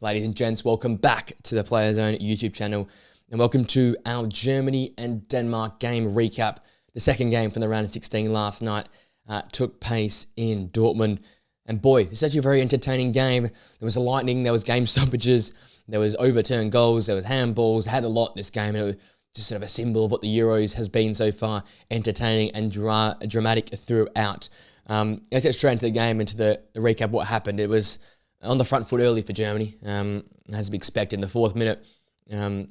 Ladies and gents, welcome back to the Player Zone YouTube channel and welcome to our Germany and Denmark game recap. The second game from the round of 16 last night took place in Dortmund. And boy, this is actually a very entertaining game. There was a lightning, there was game stoppages, there was overturned goals, there was handballs, had a lot this game. And it was just sort of a symbol of what the Euros has been so far, entertaining and dramatic throughout. Let's get straight into the game, into the recap of what happened. It was on the front foot early for Germany, as we expected. In the 4th minute, the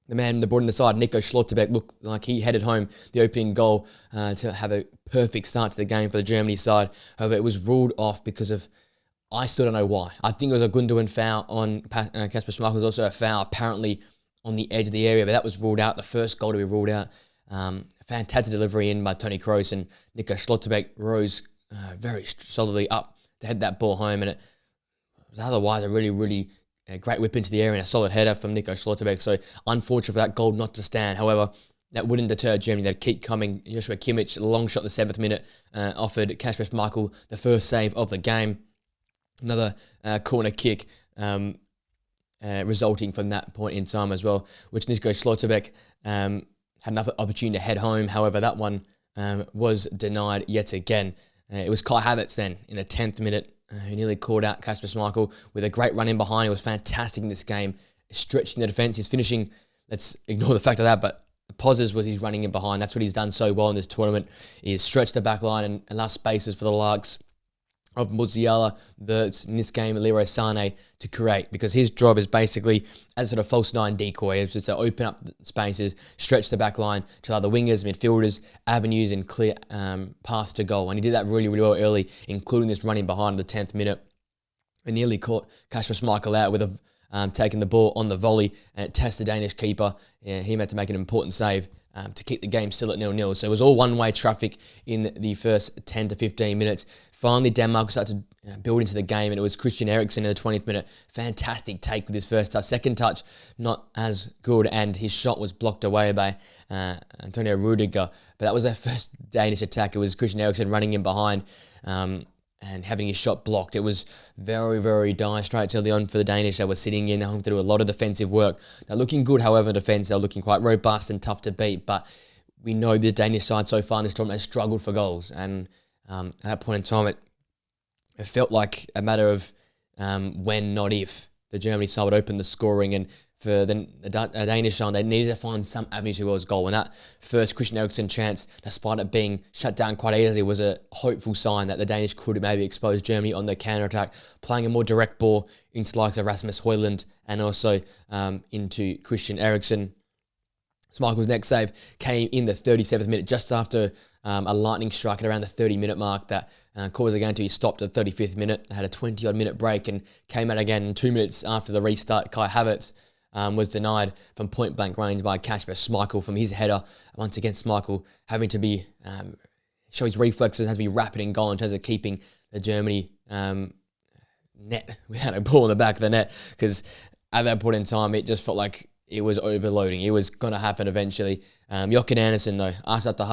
man that brought in the side, Nico Schlotterbeck, looked like he headed home the opening goal to have a perfect start to the game for the Germany side. However, it was ruled off because of, I still don't know why. I think it was a Gundogan foul on Kasper Schmeichel. It was also a foul apparently on the edge of the area, but that was ruled out. The first goal to be ruled out. Fantastic delivery in by Toni Kroos, and Nico Schlotterbeck rose very solidly up to head that ball home, and it was otherwise a really great whip into the air and a solid header from Nico Schlotterbeck. So unfortunate for that goal not to stand. However, that wouldn't deter Germany. They'd keep coming. Joshua Kimmich, a long shot in the 7th minute, offered Kasper Schmeichel the first save of the game. Another corner kick resulting from that point in time as well, which Nico Schlotterbeck had another opportunity to head home. However, that one was denied yet again. It was Kai Havertz then in the 10th minute who nearly called out Kasper Schmeichel with a great run in behind. He was fantastic in this game, stretching the defence. His finishing, let's ignore the fact of that, but the positives was his running in behind. That's what he's done so well in this tournament. He's stretched the back line and left spaces for the likes of Musiala, Wirtz, in this game, Leroy Sané to create, because his job is basically as sort of false nine decoy. It's just to open up spaces, stretch the back line to allow the wingers, midfielders, avenues and clear paths to goal. And he did that really well early, including this running behind in the 10th minute. And nearly caught Kasper Schmeichel out with taking the ball on the volley, and it tested the Danish keeper. Yeah, he had to make an important save to keep the game still at 0-0. So it was all one-way traffic in the first 10 to 15 minutes. Finally, Denmark started to build into the game, and it was Christian Eriksen in the 20th minute. Fantastic take with his first touch. Second touch, not as good, and his shot was blocked away by Antonio Rudiger. But that was their first Danish attack. It was Christian Eriksen running in behind and having his shot blocked. It was very dire straits early on for the Danish. They were sitting in, having to do a lot of defensive work. They're looking good, however, in defence. They're looking quite robust and tough to beat. But we know the Danish side so far in this tournament has struggled for goals. And at that point in time, it felt like a matter of when, not if, the Germany side would open the scoring. And for the Danish side, they needed to find some avenue towards goal. And that first Christian Eriksen chance, despite it being shut down quite easily, was a hopeful sign that the Danish could maybe expose Germany on the counter-attack, playing a more direct ball into the likes of Rasmus Højlund and also into Christian Eriksen. Schmeichel's next save came in the 37th minute, just after a lightning strike at around the 30-minute mark that caused the game to be stopped at the 35th minute. They had a 20-odd minute break and came out again 2 minutes after the restart. Kai Havertz was denied from point-blank range by Kasper Schmeichel from his header. Once again, Schmeichel having to be show his reflexes, has to be rapid in goal in terms of keeping the Germany net without a ball in the back of the net, because at that point in time, it just felt like it was overloading. It was going to happen eventually. Jochen Andersen, though, just after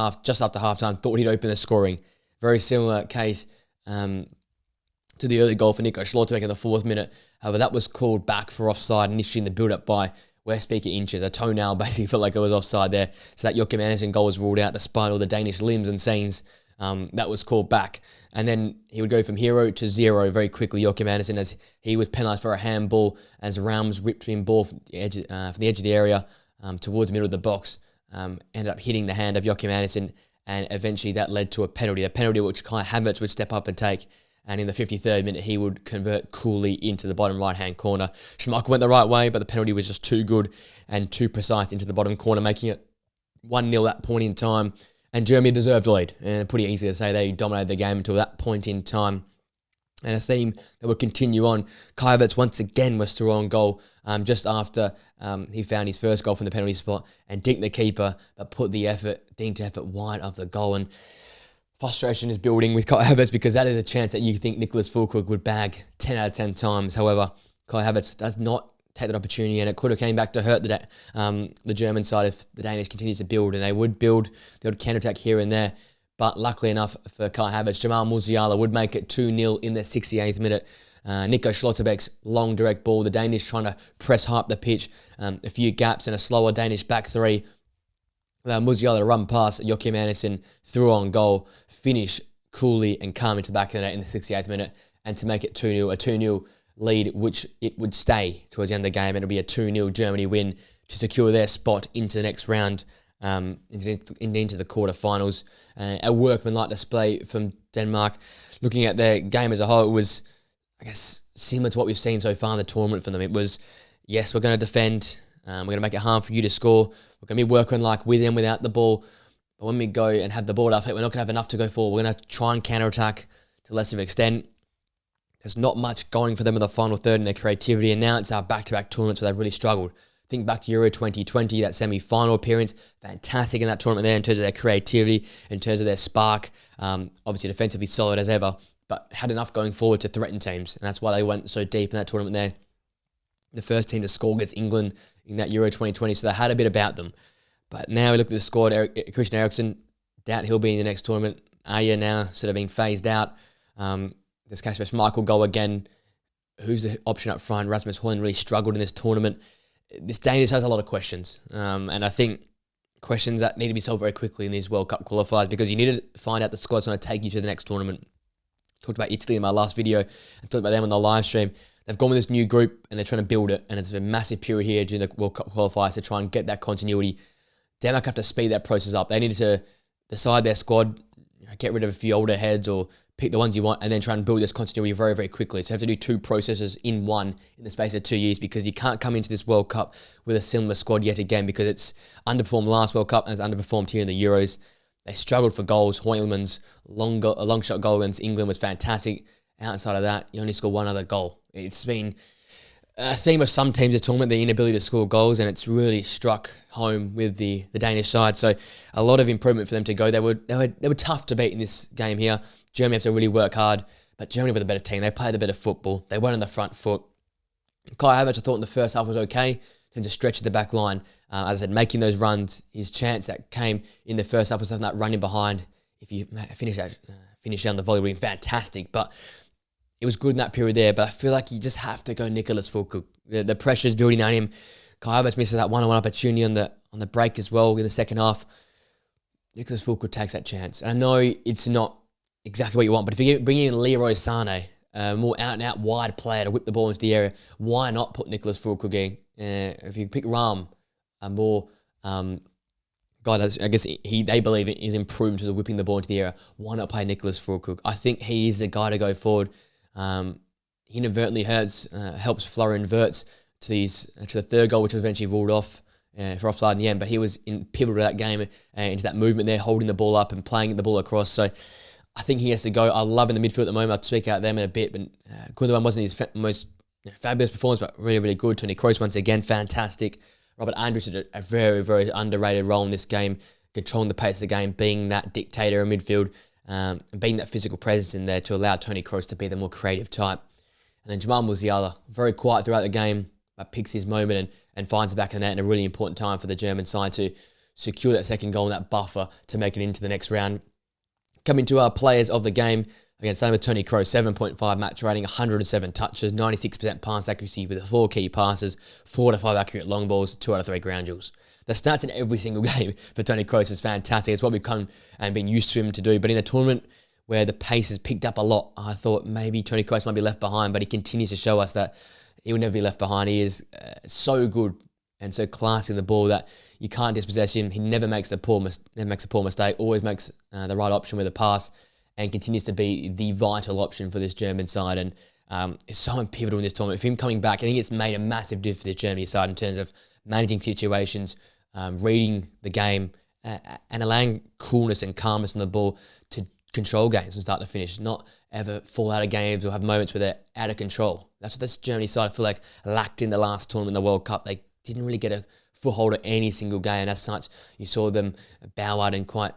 halftime, thought he'd open the scoring. Very similar case to the early goal for Nico Schlotterbeck in the 4th minute. However, that was called back for offside initially in the build-up by, we're speaking inches. A toenail basically felt like it was offside there. So that Jochen Andersen goal was ruled out despite all the Danish limbs and scenes. That was called back. And then he would go from 0 to 0 very quickly, Jochen Andersen, as he was penalised for a handball as Rams ripped him ball from the edge of the area towards the middle of the box. Ended up hitting the hand of Jochen Andersen, and eventually that led to a penalty which Kai Havertz would step up and take. And in the 53rd minute, he would convert coolly into the bottom right-hand corner. Schmeichel went the right way, but the penalty was just too good and too precise into the bottom corner, making it 1-0 at that point in time. And Germany deserved the lead. Pretty easy to say they dominated the game until that point in time. And a theme that would continue on. Kai Havertz once again was still on goal just after he found his first goal from the penalty spot and dinked the keeper, but put the dinked effort wide of the goal. And frustration is building with Kai Havertz, because that is a chance that you think Nicholas Füllkrug would bag 10 out of 10 times. However, Kai Havertz does not take that opportunity, and it could have came back to hurt the German side if the Danish continued to build, and they would build. They would counter-attack here and there. But luckily enough for Kai Havertz, Jamal Musiala would make it 2-0 in the 68th minute. Nico Schlotterbeck's long direct ball. The Danish trying to press high up the pitch. A few gaps and a slower Danish back three. Musiala to run past Joachim Andersen, through on goal, finish coolly and calm into the back of the net in the 68th minute, and to make it 2-0, a 2-0 lead, which it would stay towards the end of the game, and it'll be a 2-0 Germany win to secure their spot into the next round, into the quarterfinals. A workmanlike display from Denmark. Looking at their game as a whole, it was, I guess, similar to what we've seen so far in the tournament from them. It was, yes, we're going to defend, we're going to make it hard for you to score, we're going to be workmanlike with them without the ball, but when we go and have the ball up, we're not going to have enough to go forward. We're going to try and counter-attack to less of an extent. There's not much going for them in the final third in their creativity, and now it's our back-to-back tournaments where they've really struggled. Think back to Euro 2020, that semi-final appearance, fantastic in that tournament there in terms of their creativity, in terms of their spark, obviously defensively solid as ever, but had enough going forward to threaten teams, and that's why they went so deep in that tournament there. The first team to score against England in that Euro 2020, so they had a bit about them. But now we look at the squad. Christian Eriksen, doubt he'll be in the next tournament. Aya now sort of being phased out. There's Kasper Schmeichel go again. Who's the option up front? Rasmus Højlund really struggled in this tournament. This Danish has a lot of questions. And I think questions that need to be solved very quickly in these World Cup qualifiers, because you need to find out the squad's going to take you to the next tournament. Talked about Italy in my last video. I talked about them on the live stream. They've gone with this new group and they're trying to build it. And it's a massive period here during the World Cup qualifiers to try and get that continuity. Denmark have to speed that process up. They need to decide their squad, get rid of a few older heads or pick the ones you want, and then try and build this continuity very, very quickly. So you have to do two processes in one in the space of 2 years, because you can't come into this World Cup with a similar squad yet again, because it's underperformed last World Cup and it's underperformed here in the Euros. They struggled for goals. Højlund's long shot goal against England was fantastic. Outside of that, you only scored one other goal. It's been a theme of some teams this tournament, the inability to score goals, and it's really struck home with the Danish side. So a lot of improvement for them to go. They were tough to beat in this game here. Germany have to really work hard, but Germany were the better team. They played the better football. They went on the front foot. Kai Havertz, I thought in the first half was okay in terms of stretching the back line. As I said, making those runs, his chance that came in the first half was that running behind. If you finish down the volley, would be fantastic. But it was good in that period there. But I feel like you just have to go Nicholas Füllkrug. The pressure's building on him. Kai Havertz misses that one-on-one opportunity on the break as well in the second half. Nicholas Füllkrug takes that chance. And I know it's not exactly what you want, but if you bring in Leroy Sané, a more out-and-out wide player to whip the ball into the area, why not put Nicholas Füllkrug in? If you pick Rahm, a more guy that I guess they believe is improved to whipping the ball into the area, why not play Nicholas Füllkrug? I think he is the guy to go forward. He inadvertently helps Florian Wirtz to the third goal, which was eventually ruled off for offside in the end, but he was pivotal to that game, into that movement there, holding the ball up and playing the ball across. So I think he has to go. I love in the midfield at the moment. I'll speak out them in a bit, but Gundogan wasn't his most fabulous performance, but really, really good. Toni Kroos once again, fantastic. Robert Andrews did a very, very underrated role in this game, controlling the pace of the game, being that dictator in midfield, and being that physical presence in there to allow Toni Kroos to be the more creative type. And then Jamal Musiala, very quiet throughout the game, but picks his moment and finds the back of the net in a really important time for the German side to secure that second goal and that buffer to make it into the next round. Coming to our players of the game, again, starting with Toni Kroos, 7.5 match rating, 107 touches, 96% pass accuracy with 4 key passes, 4 to 5 accurate long balls, 2 out of 3 ground duels. The stats in every single game for Toni Kroos is fantastic. It's what we've come and been used to him to do. But in a tournament where the pace has picked up a lot, I thought maybe Toni Kroos might be left behind, but he continues to show us that he will never be left behind. He is so good and so classy in the ball that you can't dispossess him. He never makes a poor mistake, always makes the right option with a pass, and continues to be the vital option for this German side. And it's so pivotal in this tournament. For him coming back, I think it's made a massive difference for the Germany side in terms of managing situations, reading the game, and allowing coolness and calmness on the ball to control games from start to finish, not ever fall out of games or have moments where they're out of control. That's what this Germany side, I feel like, lacked in the last tournament in the World Cup. They didn't really get a foothold at any single game. As such, you saw them bow out in quite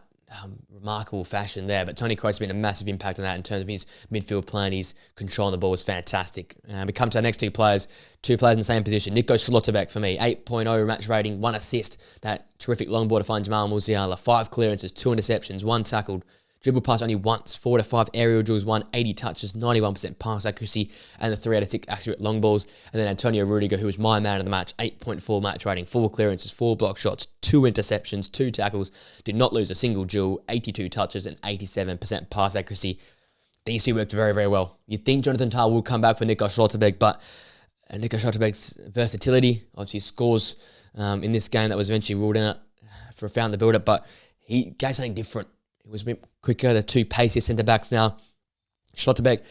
remarkable fashion there. But Toni Kroos has been a massive impact on that in terms of his midfield play, and his control on the ball was fantastic. We come to our next two players in the same position. Nico Schlotterbeck for me, 8.0 match rating, 1 assist. That terrific long ball to find Jamal Musiala, 5 clearances, 2 interceptions, 1 tackled, dribble pass only once, 4 to 5 aerial drills, 80 touches, 91% pass accuracy, and the 3 out of 6 accurate long balls. And then Antonio Rudiger, who was my man of the match, 8.4 match rating, 4 clearances, 4 block shots, 2 interceptions, 2 tackles, did not lose a single duel, 82 touches, and 87% pass accuracy. These two worked very, very well. You'd think Jonathan Tah will come back for Nico Schlotterbeck, but Nico Schlotterbeck's versatility obviously scores in this game that was eventually ruled out for a foul in the build-up, but he gave something different. It was a bit quicker, the 2 pacier centre-backs now. Schlotterbeck,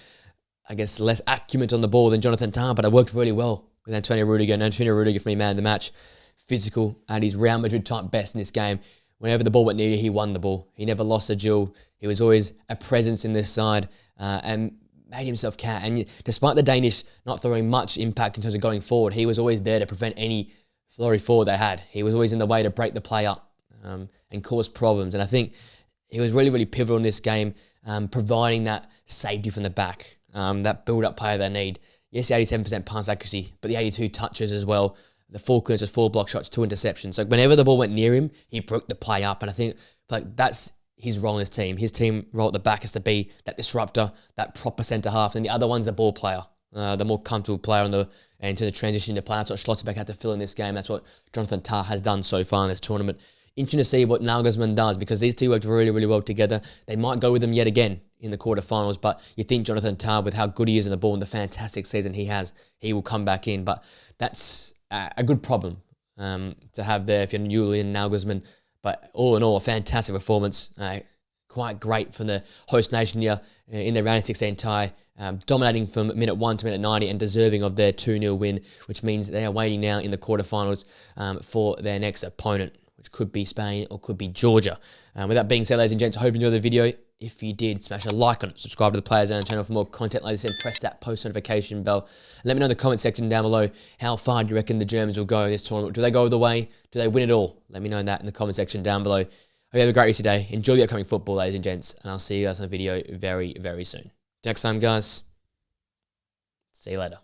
I guess, less acumen on the ball than Jonathan Tah, but it worked really well with Antonio Rudiger. And Antonio Rudiger, for me, man of the match. Physical, at his Real Madrid-type best in this game. Whenever the ball went near, he won the ball. He never lost a duel. He was always a presence in this side and made himself count. And despite the Danish not throwing much impact in terms of going forward, he was always there to prevent any flurry forward they had. He was always in the way to break the play up and cause problems. And I think he was really, really pivotal in this game, providing that safety from the back, that build-up play they need. Yes, the 87% pass accuracy, but the 82 touches as well. The 4 clearances, 4 block shots, 2 interceptions. So whenever the ball went near him, he broke the play up. And I think that's his role in his team. His team role at the back is to be that disruptor, that proper centre half. And the other one's the ball player, the more comfortable player and to the transition to play. That's what Schlotterbeck had to fill in this game. That's what Jonathan Tah has done so far in this tournament. Interesting to see what Nagelsmann does, because these two worked really, really well together. They might go with them yet again in the quarterfinals, but you think Jonathan Tah, with how good he is in the ball and the fantastic season he has, he will come back in. But that's a good problem to have there if you're Julian Nagelsmann. But all in all, a fantastic performance. Quite great from the host nation here in their round of 16 tie, dominating from minute 1 to minute 90 and deserving of their 2-0 win, which means they are waiting now in the quarterfinals for their next opponent, which could be Spain or could be Georgia. With that being said, ladies and gents, I hope you enjoyed the video. If you did, smash a like on it, subscribe to the Players Zone channel for more content like this, and press that post notification bell. Let me know in the comment section down below, how far do you reckon the Germans will go in this tournament? Do they go the way? Do they win it all? Let me know that in the comment section down below. Hope you have a great rest of your day. Enjoy the upcoming football, ladies and gents, and I'll see you guys in a video very, very soon. Next time, guys. See you later.